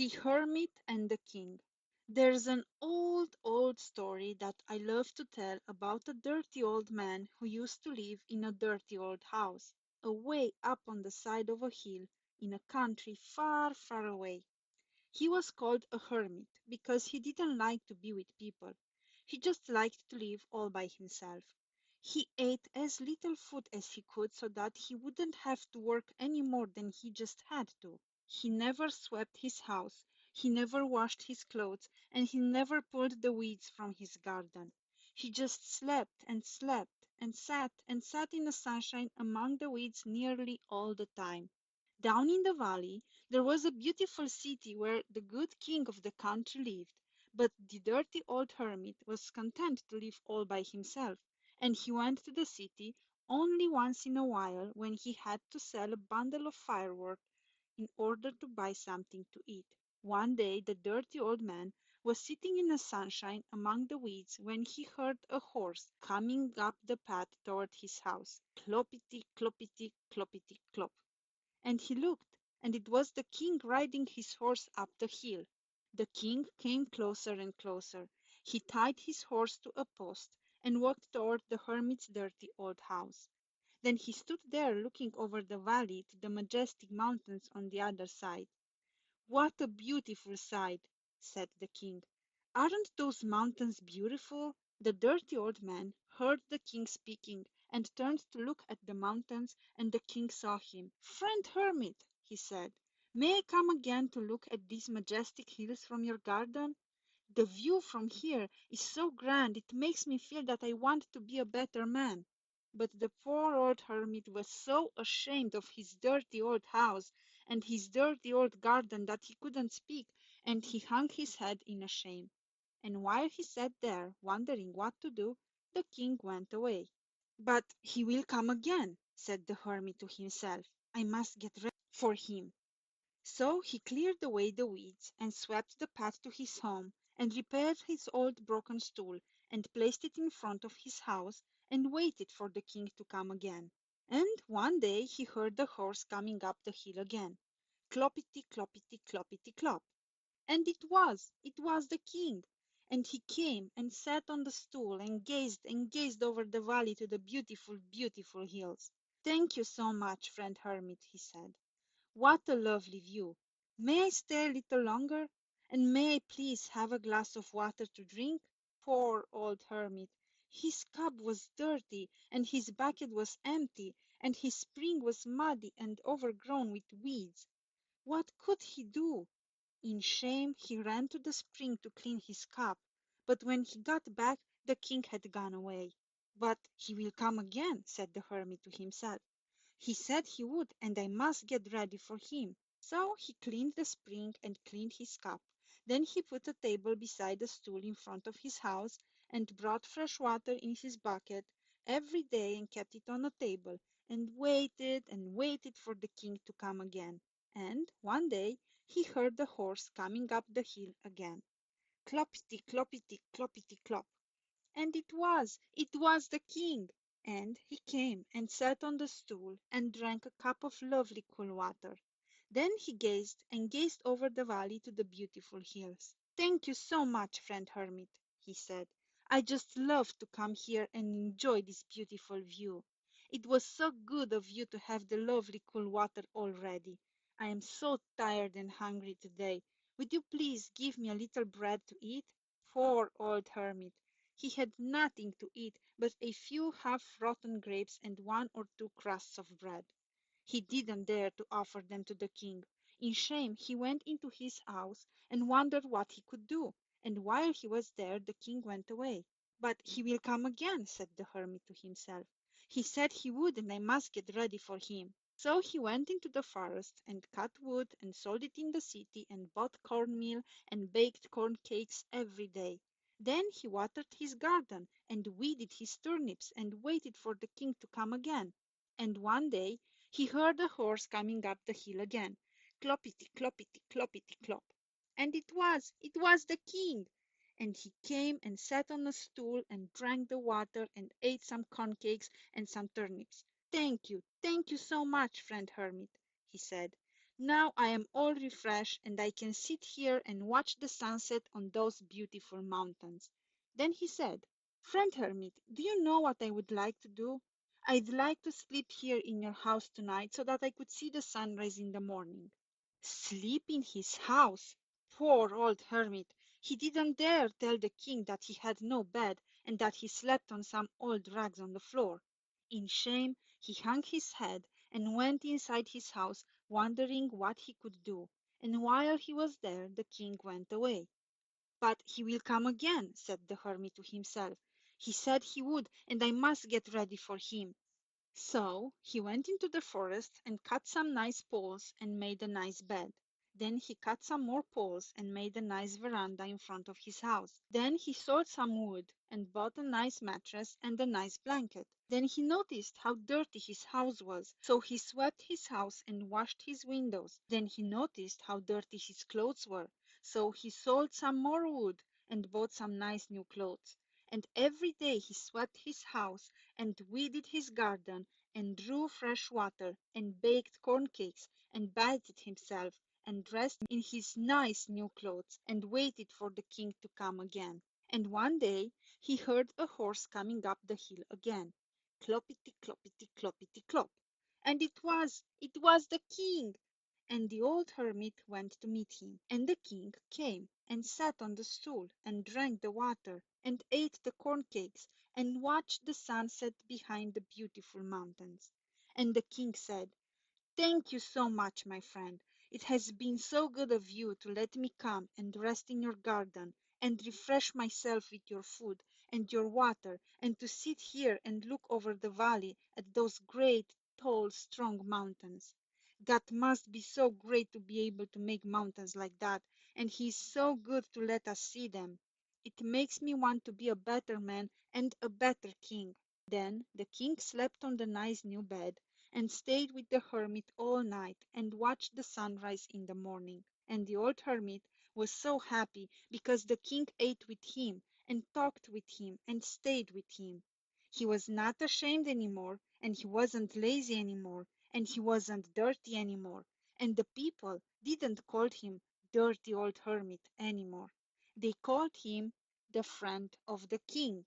The Hermit and the King. There's an old, old story that I love to tell about a dirty old man who used to live in a dirty old house, away up on the side of a hill in a country far, far away. He was called a hermit because he didn't like to be with people. He just liked to live all by himself. He ate as little food as he could so that he wouldn't have to work any more than he just had to. He never swept his house, he never washed his clothes, and he never pulled the weeds from his garden. He just slept and sat in the sunshine among the weeds nearly all the time. Down in the valley there was a beautiful city where the good king of the country lived, but the dirty old hermit was content to live all by himself, and he went to the city only once in a while when he had to sell a bundle of firewood in order to buy something to eat. One day the dirty old man was sitting in the sunshine among the weeds when he heard a horse coming up the path toward his house. Cloppity, cloppity, cloppity, clop. And he looked, and it was the king riding his horse up the hill. The king came closer and closer. He tied his horse to a post and walked toward the hermit's dirty old house. Then he stood there looking over the valley to the majestic mountains on the other side. "What a beautiful sight!" said the king. "Aren't those mountains beautiful?" The dirty old man heard the king speaking and turned to look at the mountains, and the king saw him. "Friend Hermit," he said, "may I come again to look at these majestic hills from your garden? The view from here is so grand it makes me feel that I want to be a better man." But the poor old hermit was so ashamed of his dirty old house and his dirty old garden that he couldn't speak, and he hung his head in shame. And while he sat there, wondering what to do, the king went away. "But he will come again," said the hermit to himself. "I must get ready for him." So he cleared away the weeds and swept the path to his home and repaired his old broken stool and placed it in front of his house and waited for the king to come again. And one day he heard the horse coming up the hill again. Cloppity, cloppity, cloppity, clop. And it was the king. And he came and sat on the stool and gazed over the valley to the beautiful, beautiful hills. "Thank you so much, friend hermit," he said. "What a lovely view! May I stay a little longer? And may I please have a glass of water to drink?" Poor old hermit! His cup was dirty, and his bucket was empty, and his spring was muddy and overgrown with weeds. What could he do? In shame he ran to the spring to clean his cup, but when he got back the king had gone away. "But he will come again," said the hermit to himself. "He said he would, and I must get ready for him." So he cleaned the spring and cleaned his cup. Then he put a table beside the stool in front of his house and brought fresh water in his bucket every day and kept it on the table and waited for the king to come again. And one day he heard the horse coming up the hill again. Cloppity, cloppity, cloppity, clop. And it was the king. And he came and sat on the stool and drank a cup of lovely cool water. Then he gazed and gazed over the valley to the beautiful hills. "Thank you so much, friend hermit," he said. "I just love to come here and enjoy this beautiful view. It was so good of you to have the lovely cool water all ready. I am so tired and hungry today. Would you please give me a little bread to eat?" Poor old hermit! He had nothing to eat but a few half-rotten grapes and one or two crusts of bread. He didn't dare to offer them to the king. In shame he went into his house and wondered what he could do, and while he was there the king went away. "But he will come again," said the hermit to himself. "He said he would, and I must get ready for him." So he went into the forest and cut wood and sold it in the city and bought cornmeal and baked corn cakes every day. Then he watered his garden and weeded his turnips and waited for the king to come again. And one day he heard a horse coming up the hill again. Cloppity, cloppity, cloppity, clop. And it was the king. And he came and sat on a stool and drank the water and ate some corn cakes and some turnips. Thank you so much, friend hermit," he said. Now I am all refreshed and I can sit here and watch the sunset on those beautiful mountains." Then he said, "Friend Hermit, do you know what I would like to do? I'd like to sleep here in your house tonight so that I could see the sunrise in the morning." Sleep in his house? Poor old Hermit! He didn't dare tell the king that he had no bed and that he slept on some old rags on the floor. In shame he hung his head and went inside his house, wondering what he could do. And while he was there the king went away. "But he will come again," said the hermit to himself. "He said he would, and I must get ready for him." So he went into the forest and cut some nice poles and made a nice bed. Then he cut some more poles and made a nice veranda in front of his house. Then he sold some wood and bought a nice mattress and a nice blanket. Then he noticed how dirty his house was, so he swept his house and washed his windows. Then he noticed how dirty his clothes were, so he sold some more wood and bought some nice new clothes. And every day he swept his house and weeded his garden and drew fresh water and baked corn cakes and bathed himself and dressed in his nice new clothes and waited for the king to come again. And one day he heard a horse coming up the hill again. Cloppity, cloppity, cloppity, clop. And it was the king! And the old hermit went to meet him. And the king came and sat on the stool and drank the water and ate the corn cakes and watched the sunset behind the beautiful mountains. And the king said, "Thank you so much, my friend. It has been so good of you to let me come and rest in your garden and refresh myself with your food and your water and to sit here and look over the valley at those great, tall, strong mountains. God must be so great to be able to make mountains like that, and He is so good to let us see them. It makes me want to be a better man and a better king." Then the king slept on the nice new bed and stayed with the hermit all night and watched the sunrise in the morning. And the old hermit was so happy because the king ate with him and talked with him and stayed with him. He was not ashamed anymore, and he wasn't lazy anymore, and he wasn't dirty anymore, and the people didn't call him dirty old hermit anymore. They called him the friend of the king.